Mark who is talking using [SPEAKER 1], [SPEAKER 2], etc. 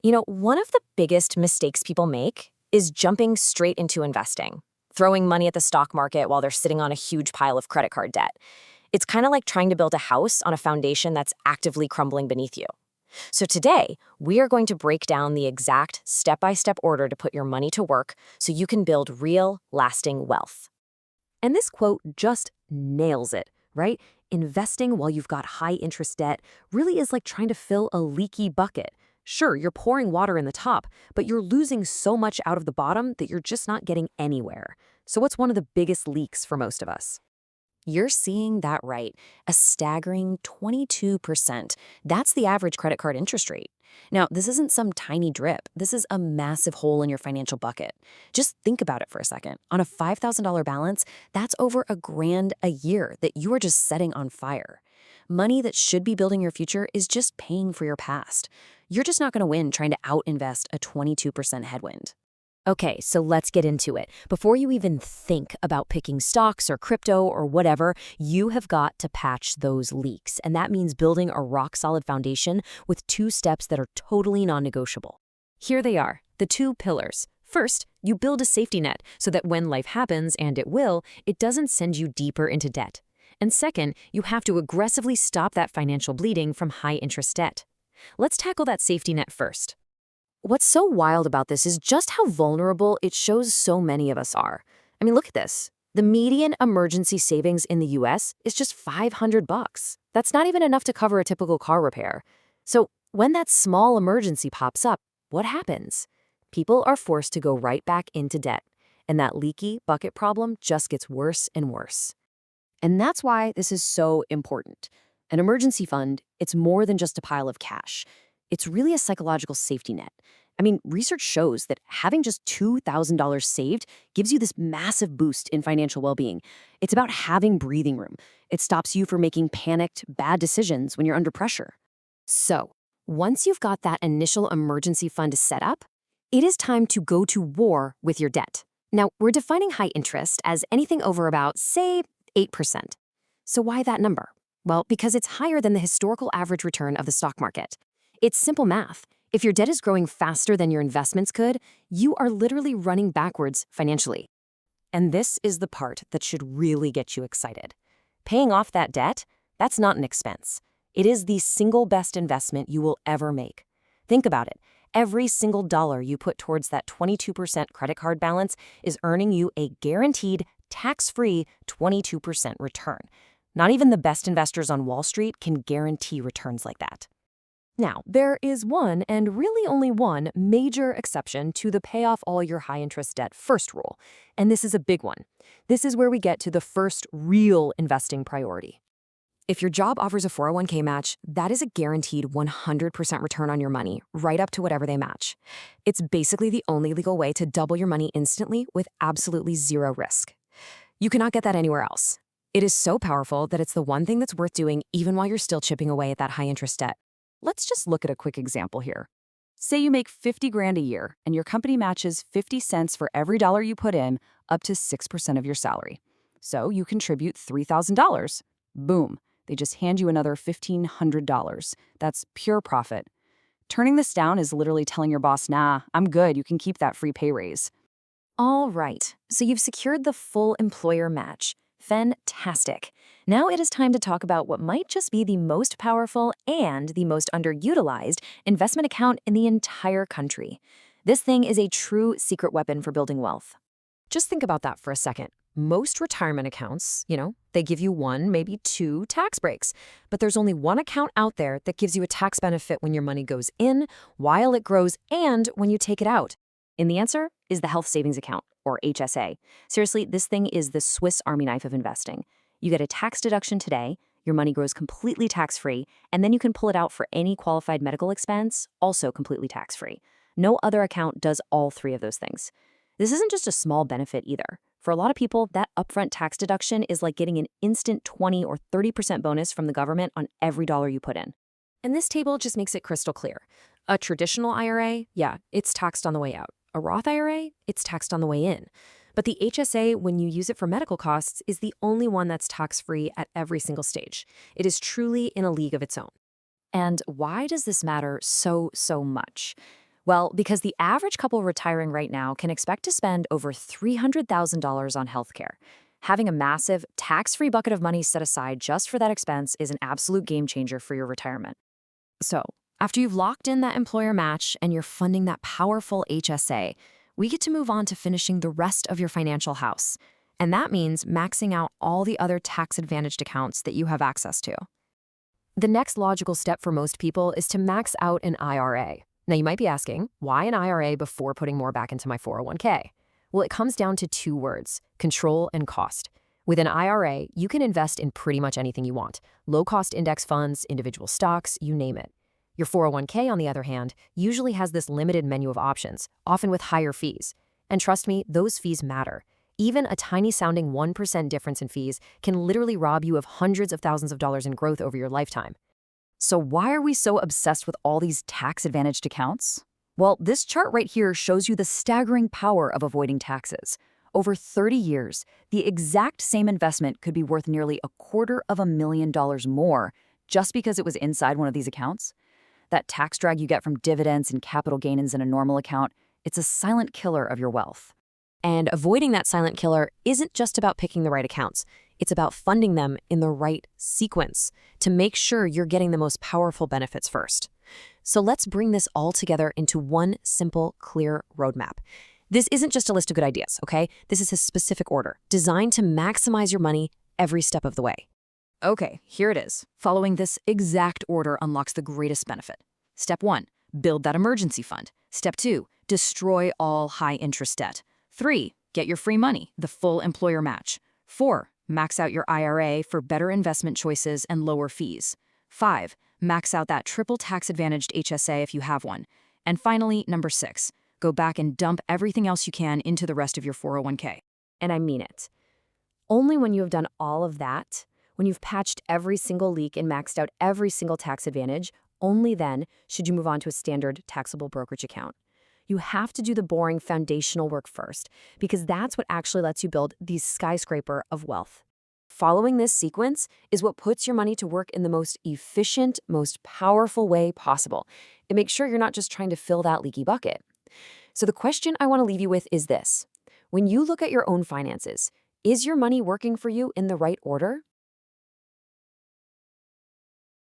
[SPEAKER 1] One of the biggest mistakes people make is jumping straight into investing, throwing money at the stock market while they're sitting on a huge pile of credit card debt. It's kind of like trying to build a house on a foundation that's actively crumbling beneath you. So today, we are going to break down the exact step-by-step order to put your money to work so you can build real, lasting wealth. And this quote just nails it, right? Investing while you've got high interest debt really is like trying to fill a leaky bucket. Sure, you're pouring water in the top, but you're losing so much out of the bottom that you're just not getting anywhere. So what's one of the biggest leaks for most of us? You're seeing that right, a staggering 22%. That's the average credit card interest rate. Now, this isn't some tiny drip. This is a massive hole in your financial bucket. Just think about it for a second. On a $5,000 balance, that's over $1,000 a year that you are just setting on fire. Money that should be building your future is just paying for your past. You're just not going to win trying to out-invest a 22% headwind. Okay, so let's get into it. Before you even think about picking stocks or crypto or whatever, you have got to patch those leaks. And that means building a rock-solid foundation with 2 steps that are totally non-negotiable. Here they are, the 2 pillars. First, you build a safety net so that when life happens, and it will, it doesn't send you deeper into debt. And second, you have to aggressively stop that financial bleeding from high-interest debt. Let's tackle that safety net first. What's so wild about this is just how vulnerable it shows so many of us are. I mean, look at this. The median emergency savings in the US is just $500. That's not even enough to cover a typical car repair. So when that small emergency pops up, what happens? People are forced to go right back into debt, and that leaky bucket problem just gets worse and worse. And that's why this is so important. An emergency fund, it's more than just a pile of cash. It's really a psychological safety net. I mean, research shows that having just $2,000 saved gives you this massive boost in financial well-being. It's about having breathing room. It stops you from making panicked, bad decisions when you're under pressure. So, once you've got that initial emergency fund set up, it is time to go to war with your debt. Now, we're defining high interest as anything over about, say, 8%. So why that number? Well, because it's higher than the historical average return of the stock market. It's simple math. If your debt is growing faster than your investments could, you are literally running backwards financially. And this is the part that should really get you excited. Paying off that debt, that's not an expense. It is the single best investment you will ever make. Think about it. Every single dollar you put towards that 22% credit card balance is earning you a guaranteed, tax-free 22% return. Not even the best investors on Wall Street can guarantee returns like that. Now, there is one, and really only one, major exception to the pay off all your high-interest debt first rule, and this is a big one. This is where we get to the first real investing priority. If your job offers a 401k match, that is a guaranteed 100% return on your money, right up to whatever they match. It's basically the only legal way to double your money instantly with absolutely zero risk. You cannot get that anywhere else. It is so powerful that it's the one thing that's worth doing even while you're still chipping away at that high-interest debt. Let's just look at a quick example here. Say you make $50,000 a year and your company matches 50 cents for every dollar you put in, up to 6% of your salary. So you contribute $3,000. Boom, they just hand you another $1,500. That's pure profit. Turning this down is literally telling your boss, nah, I'm good, you can keep that free pay raise. All right, so you've secured the full employer match. Fantastic. Now it is time to talk about what might just be the most powerful and the most underutilized investment account in the entire country. This thing is a true secret weapon for building wealth. Just think about that for a second. Most retirement accounts, they give you 1, maybe 2 tax breaks. But there's only one account out there that gives you a tax benefit when your money goes in, while it grows, and when you take it out. And the answer is the Health Savings Account, or HSA. Seriously, this thing is the Swiss Army knife of investing. You get a tax deduction today, your money grows completely tax-free, and then you can pull it out for any qualified medical expense, also completely tax-free. No other account does all 3 of those things. This isn't just a small benefit either. For a lot of people, that upfront tax deduction is like getting an instant 20 or 30% bonus from the government on every dollar you put in. And this table just makes it crystal clear. A traditional IRA, yeah, it's taxed on the way out. A Roth IRA, it's taxed on the way in. But the HSA, when you use it for medical costs, is the only one that's tax-free at every single stage. It is truly in a league of its own. And why does this matter so much? Well, because the average couple retiring right now can expect to spend over $300,000 on healthcare. Having a massive, tax-free bucket of money set aside just for that expense is an absolute game changer for your retirement. So, after you've locked in that employer match and you're funding that powerful HSA, we get to move on to finishing the rest of your financial house. And that means maxing out all the other tax-advantaged accounts that you have access to. The next logical step for most people is to max out an IRA. Now, you might be asking, why an IRA before putting more back into my 401k? Well, it comes down to two words: control and cost. With an IRA, you can invest in pretty much anything you want: low-cost index funds, individual stocks, you name it. Your 401k, on the other hand, usually has this limited menu of options, often with higher fees. And trust me, those fees matter. Even a tiny-sounding 1% difference in fees can literally rob you of hundreds of thousands of dollars in growth over your lifetime. So why are we so obsessed with all these tax-advantaged accounts? Well, this chart right here shows you the staggering power of avoiding taxes. Over 30 years, the exact same investment could be worth nearly $250,000 more just because it was inside one of these accounts. That tax drag you get from dividends and capital gains in a normal account, it's a silent killer of your wealth. And avoiding that silent killer isn't just about picking the right accounts. It's about funding them in the right sequence to make sure you're getting the most powerful benefits first. So let's bring this all together into one simple, clear roadmap. This isn't just a list of good ideas, okay? This is a specific order designed to maximize your money every step of the way. Okay, here it is. Following this exact order unlocks the greatest benefit. Step 1, build that emergency fund. Step 2, destroy all high-interest debt. 3, get your free money, the full employer match. 4, max out your IRA for better investment choices and lower fees. 5, max out that triple tax-advantaged HSA if you have one. And finally, number 6, go back and dump everything else you can into the rest of your 401k. And I mean it. Only when you have done all of that, when you've patched every single leak and maxed out every single tax advantage, only then should you move on to a standard taxable brokerage account. You have to do the boring foundational work first, because that's what actually lets you build the skyscraper of wealth. Following this sequence is what puts your money to work in the most efficient, most powerful way possible. It makes sure you're not just trying to fill that leaky bucket. So the question I want to leave you with is this: when you look at your own finances, is your money working for you in the right order?